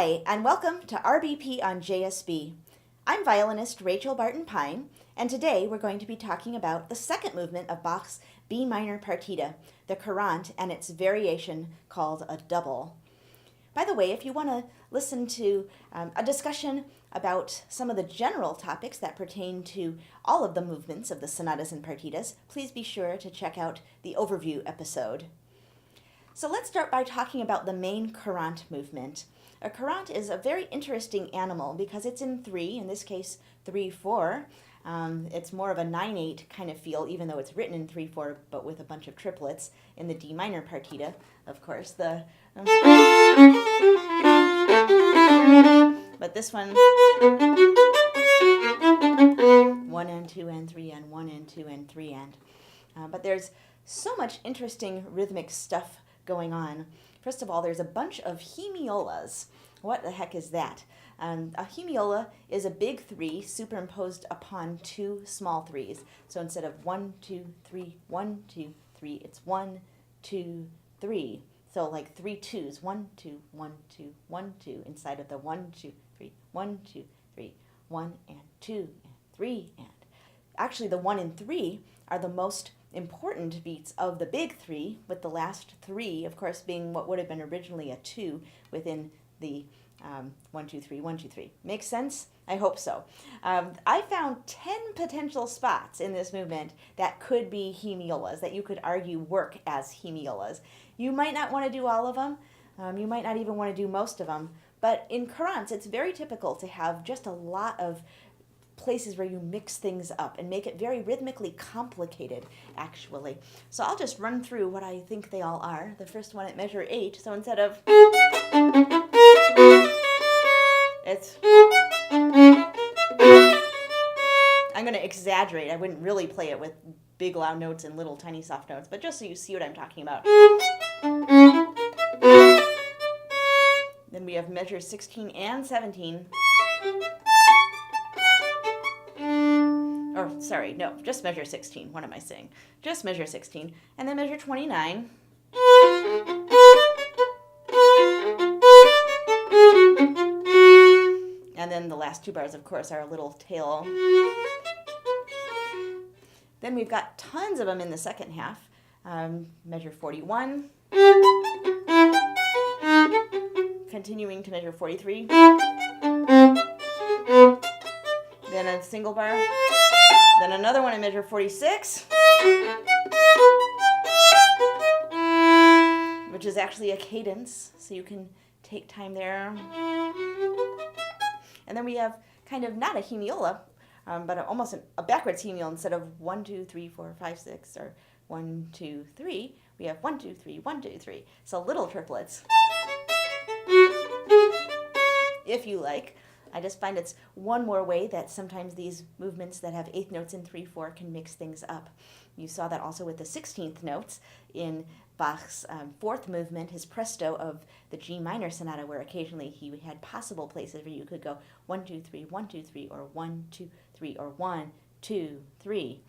Hi, and welcome to RBP on JSB. I'm violinist Rachel Barton Pine, and today we're going to be talking about the second movement of Bach's B minor partita, the Courant, and its variation called a double. By the way, if you want to listen to a discussion about some of the general topics that pertain to all of the movements of the sonatas and partitas, please be sure to check out the overview episode. So let's start by talking about the main Courant movement. A Courant is a very interesting animal because it's in 3, in this case 3/4. It's more of a 9/8 kind of feel, even though it's written in 3/4, but with a bunch of triplets in the D minor partita, of course. But this one, 1 and 2 and 3 and 1 and 2 and 3 and. But there's so much interesting rhythmic stuff going on. First of all, there's a bunch of hemiolas. What the heck is that? A hemiola is a big 3 superimposed upon 2 small 3s. So instead of 1, 2, 3, 1, 2, 3, it's 1, 2, 3. So like 3 2s, 1, 2, 1, 2, 1, 2, inside of the 1, 2, 3, 1, 2, 3, 1 and 2 and 3 and. Actually, the 1 and 3 are the most important beats of the big 3, with the last 3, of course, being what would have been originally a 2 within the 1, 2, 3, 1, 2, 3. Makes sense? I hope so. I found 10 potential spots in this movement that could be hemiolas, that you could argue work as hemiolas. You might not want to do all of them. You might not even want to do most of them. But in Courants, it's very typical to have just a lot of places where you mix things up and make it very rhythmically complicated, actually. So I'll just run through what I think they all are. The first one at measure 8, so instead of, it's, I'm going to exaggerate. I wouldn't really play it with big loud notes and little tiny soft notes, but just so you see what I'm talking about. Then we have measure 16 and 17. Or, sorry, no, just measure 16. What am I saying? Just measure 16. And then measure 29. And then the last 2 bars, of course, are a little tail. Then we've got tons of them in the second half. Measure 41. Continuing to measure 43. Then a single bar. Then another one in measure 46, which is actually a cadence, so you can take time there. And then we have kind of not a hemiola, but almost a backwards hemiola. Instead of 1, 2, 3, 4, 5, 6, or 1, 2, 3, we have 1, 2, 3, 1, 2, 3. So little triplets, if you like. I just find it's one more way that sometimes these movements that have 8th notes in 3/4 can mix things up. You saw that also with the 16th notes in Bach's 4th movement, his presto of the G minor sonata, where occasionally he had possible places where you could go 1, 2, 3, 1, 2, 3, or 1, 2, 3, or 1, 2, 3.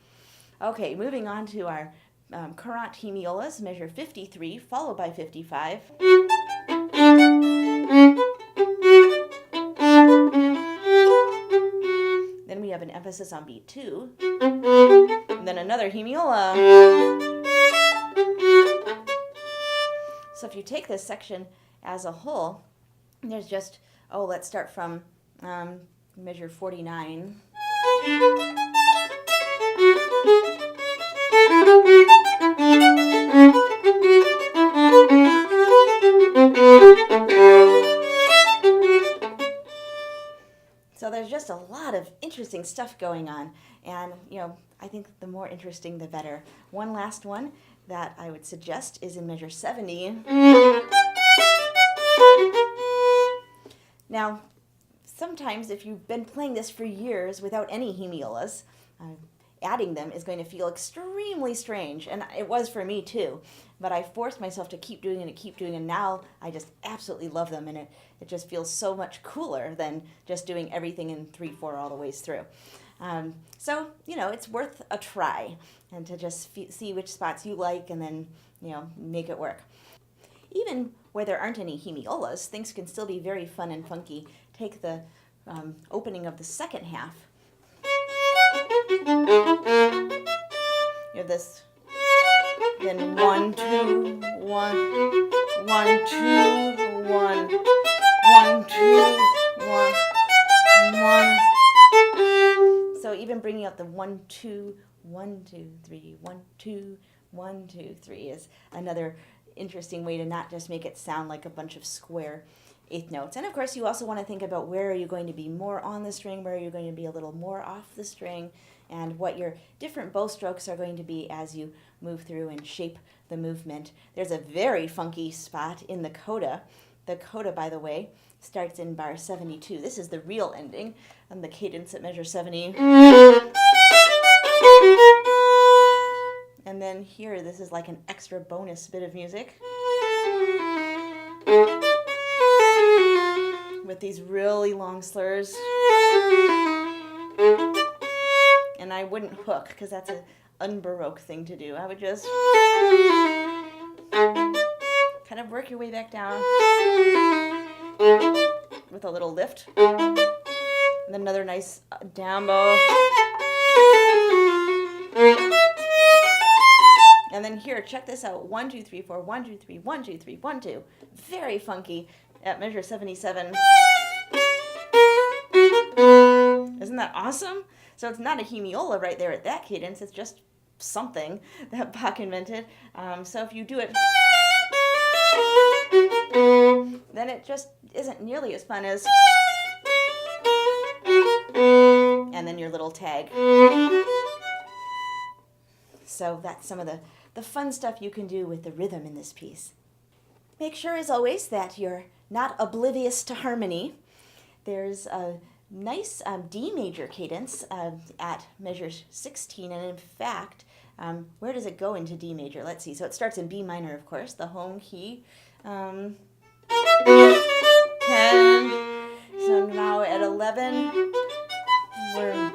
Okay, moving on to our Courant hemiolas, measure 53, followed by 55. Then we have an emphasis on beat 2, and then another hemiola. So if you take this section as a whole, there's just, let's start from measure 49. So there's just a lot of interesting stuff going on, and I think the more interesting the better. One last one that I would suggest is in measure 70. Now, sometimes if you've been playing this for years without any hemiolas, adding them is going to feel extremely strange, and it was for me too. But I forced myself to keep doing it, and now I just absolutely love them, and it just feels so much cooler than just doing everything in 3/4 all the ways through. So, it's worth a try, and to just see which spots you like and then, make it work. even where there aren't any hemiolas, things can still be very fun and funky. Take the opening of the second half. You have this, then 1, 2, 1, 1, 2, 1, 1, 2, 1, 1. So even bringing out the 1, 2, 1, 2, 3, 1, 2, 1, 2, 3 is another interesting way to not just make it sound like a bunch of square eighth notes. And of course, you also want to think about where are you going to be more on the string, where are you going to be a little more off the string, and what your different bow strokes are going to be as you move through and shape the movement. There's a very funky spot in the coda. The coda, by the way, starts in bar 72. This is the real ending, and the cadence at measure 70. And then here, this is like an extra bonus bit of music with these really long slurs. And I wouldn't hook, because that's an un-Baroque thing to do. I would just kind of work your way back down with a little lift. And then another nice down bow. And then here, check this out. 1, 2, 3, 4, 1, 2, 3, 1, 2, 3, 1, 2. Very funky at measure 77. Isn't that awesome? So it's not a hemiola right there at that cadence. It's just something that Bach invented. So if you do it, then it just isn't nearly as fun as, and then your little tag. So that's some of the fun stuff you can do with the rhythm in this piece. Make sure, as always, that you're not oblivious to harmony. There's a nice D major cadence at measure 16, and in fact, where does it go into D major? Let's see. So it starts in B minor, of course, the home key. 10. So now at 11, we're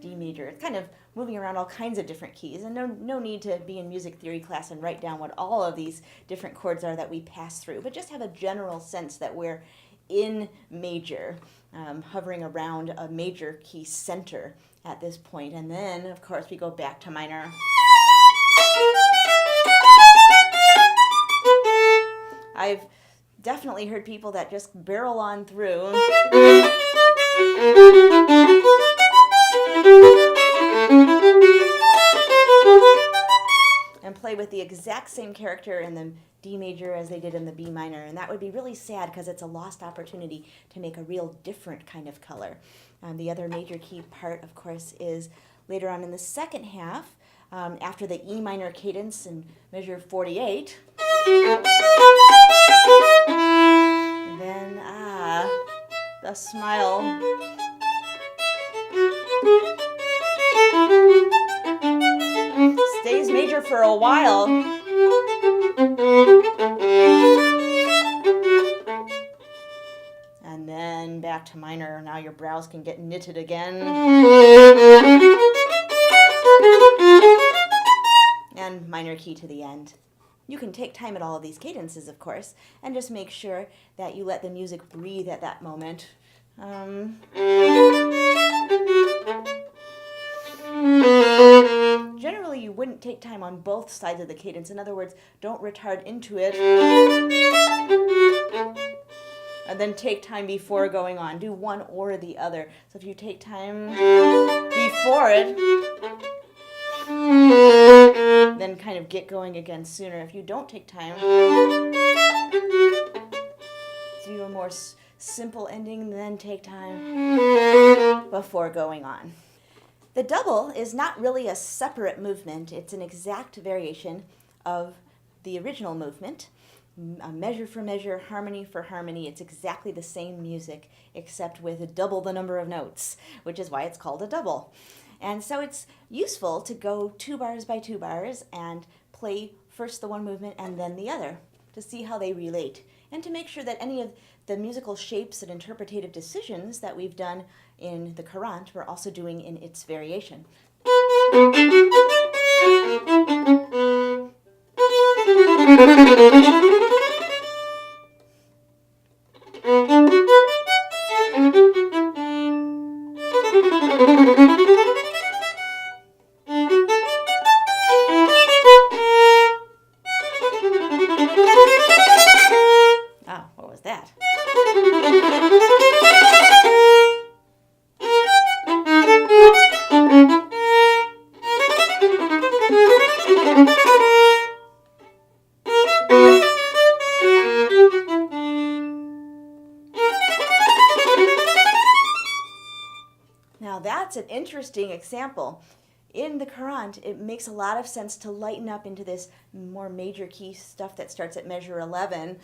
D major. It's kind of moving around all kinds of different keys, and no need to be in music theory class and write down what all of these different chords are that we pass through, but just have a general sense that we're in major, hovering around a major key center at this point. And then, of course, we go back to minor. I've definitely heard people that just barrel on through and play with the exact same character in the D major as they did in the B minor, and that would be really sad because it's a lost opportunity to make a real different kind of color. The other major key part, of course, is later on in the second half, after the E minor cadence in measure 48. And then, the smile. Stays major for a while. And then back to minor. Now your brows can get knitted again. And minor key to the end. You can take time at all of these cadences, of course, and just make sure that you let the music breathe at that moment. Generally, you wouldn't take time on both sides of the cadence. In other words, don't retard into it and then take time before going on. Do one or the other. So if you take time before it, then kind of get going again sooner. If you don't take time, do a more simple ending, then take time before going on. The double is not really a separate movement. It's an exact variation of the original movement. Measure for measure, harmony for harmony. It's exactly the same music, except with double the number of notes, which is why it's called a double. And so it's useful to go 2 bars by 2 bars and play first the one movement and then the other to see how they relate, and to make sure that any of the musical shapes and interpretative decisions that we've done in the Courant, we're also doing in its variation. Ah, what was that? Now that's an interesting example. In the Courant, it makes a lot of sense to lighten up into this more major key stuff that starts at measure 11.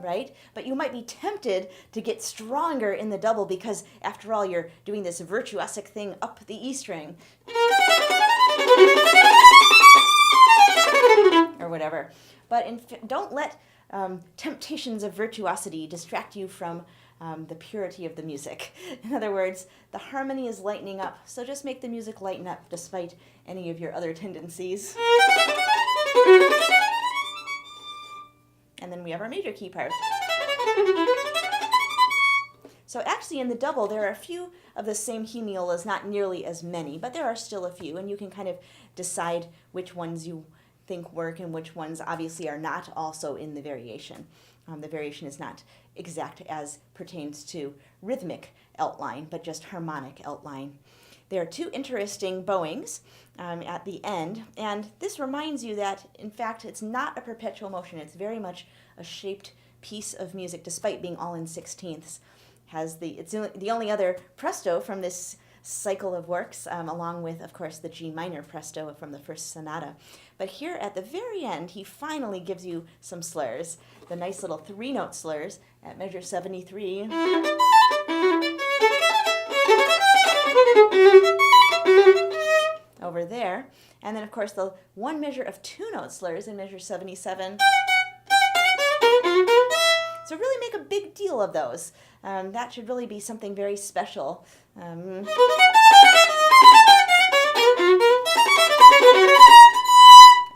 Right? But you might be tempted to get stronger in the double because, after all, you're doing this virtuosic thing up the E string. Or whatever. But don't let temptations of virtuosity distract you from the purity of the music. In other words, the harmony is lightening up, so just make the music lighten up despite any of your other tendencies. And then we have our major key part. So actually in the double, there are a few of the same hemiolas, not nearly as many, but there are still a few, and you can kind of decide which ones you think work and which ones obviously are not also in the variation. The variation is not exact as pertains to rhythmic outline, but just harmonic outline. There are two interesting bowings at the end, and this reminds you that, in fact, it's not a perpetual motion. It's very much a shaped piece of music, despite being all in sixteenths. It's the only other presto from this cycle of works, along with, of course, the G minor presto from the first sonata. But here at the very end, he finally gives you some slurs, the nice little three-note slurs at measure 73. Over there. And then, of course, the one measure of two-note slurs in measure 77. So really make a big deal of those. That should really be something very special.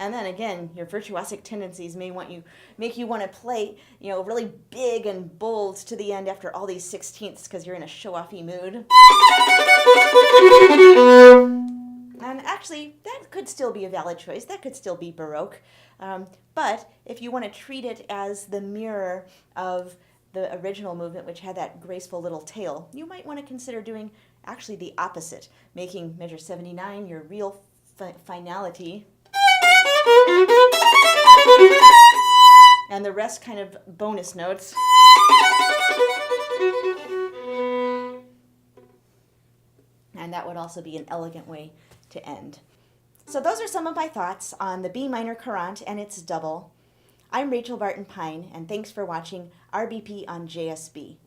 And then again, your virtuosic tendencies may make you want to play, really big and bold to the end after all these sixteenths because you're in a show-offy mood. And actually, that could still be a valid choice. That could still be Baroque. But if you want to treat it as the mirror of the original movement, which had that graceful little tail, you might want to consider doing actually the opposite, making measure 79 your real finality. And the rest kind of bonus notes. And that would also be an elegant way to end. So those are some of my thoughts on the B minor Courant and its double. I'm Rachel Barton Pine, and thanks for watching RBP on JSB.